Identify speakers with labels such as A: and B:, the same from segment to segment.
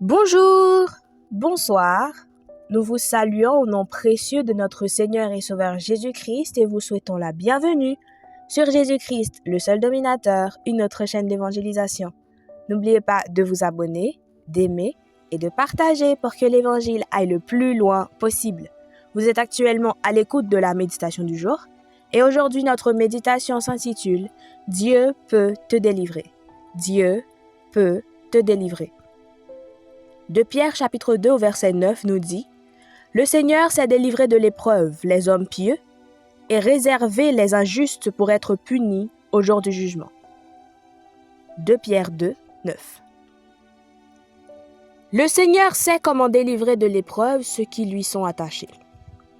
A: Bonjour, bonsoir. Nous vous saluons au nom précieux de notre Seigneur et Sauveur Jésus-Christ et vous souhaitons la bienvenue sur Jésus-Christ, le seul dominateur, une autre chaîne d'évangélisation. N'oubliez pas de vous abonner, d'aimer et de partager pour que l'évangile aille le plus loin possible. Vous êtes actuellement à l'écoute de la méditation du jour et aujourd'hui notre méditation s'intitule « Dieu peut te délivrer ». Dieu peut te délivrer. De Pierre chapitre 2 au verset 9 nous dit « Le Seigneur s'est délivré de l'épreuve, les hommes pieux, et réservé les injustes pour être punis au jour du jugement. » De Pierre 2, 9. Le Seigneur sait comment délivrer de l'épreuve ceux qui lui sont attachés.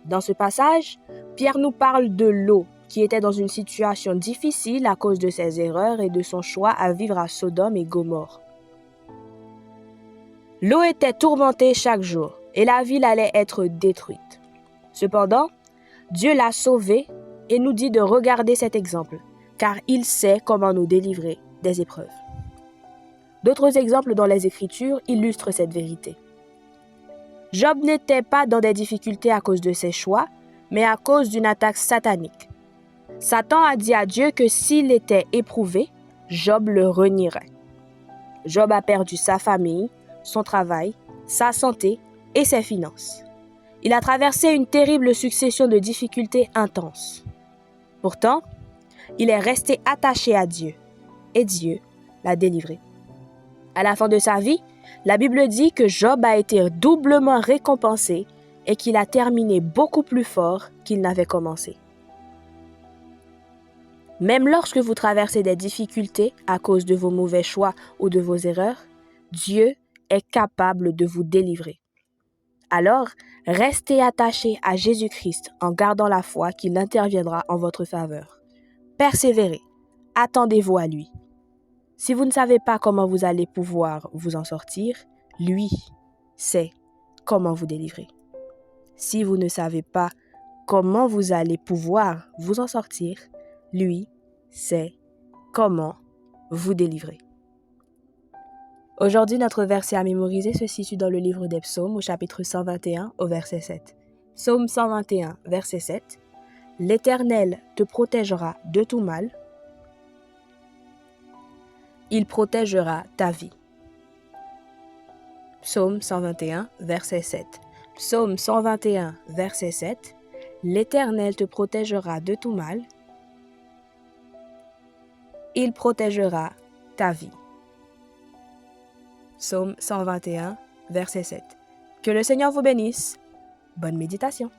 A: Dans ce passage, Pierre nous parle de Lot, qui était dans une situation difficile à cause de ses erreurs et de son choix à vivre à Sodome et Gomorrhe. Lot était tourmenté chaque jour et la ville allait être détruite. Cependant, Dieu l'a sauvé et nous dit de regarder cet exemple, car il sait comment nous délivrer des épreuves. D'autres exemples dans les Écritures illustrent cette vérité. Job n'était pas dans des difficultés à cause de ses choix, mais à cause d'une attaque satanique. Satan a dit à Dieu que s'il était éprouvé, Job le renierait. Job a perdu sa famille, son travail, sa santé et ses finances. Il a traversé une terrible succession de difficultés intenses. Pourtant, il est resté attaché à Dieu et Dieu l'a délivré. À la fin de sa vie, la Bible dit que Job a été doublement récompensé et qu'il a terminé beaucoup plus fort qu'il n'avait commencé. Même lorsque vous traversez des difficultés à cause de vos mauvais choix ou de vos erreurs, Dieu est capable de vous délivrer. Alors, restez attachés à Jésus-Christ en gardant la foi qu'il interviendra en votre faveur. Persévérez, attendez-vous à lui. Si vous ne savez pas comment vous allez pouvoir vous en sortir, lui sait comment vous délivrer. Si vous ne savez pas comment vous allez pouvoir vous en sortir, lui sait comment vous délivrer. Aujourd'hui, notre verset à mémoriser se situe dans le livre des Psaumes au chapitre 121 au verset 7. Psaume 121, verset 7. « L'Éternel te protégera de tout mal. Il protégera ta vie. » Psaume 121, verset 7. Psaume 121, verset 7. « L'Éternel te protégera de tout mal. Il protégera ta vie. » Psaume 121, verset 7. Que le Seigneur vous bénisse. Bonne méditation.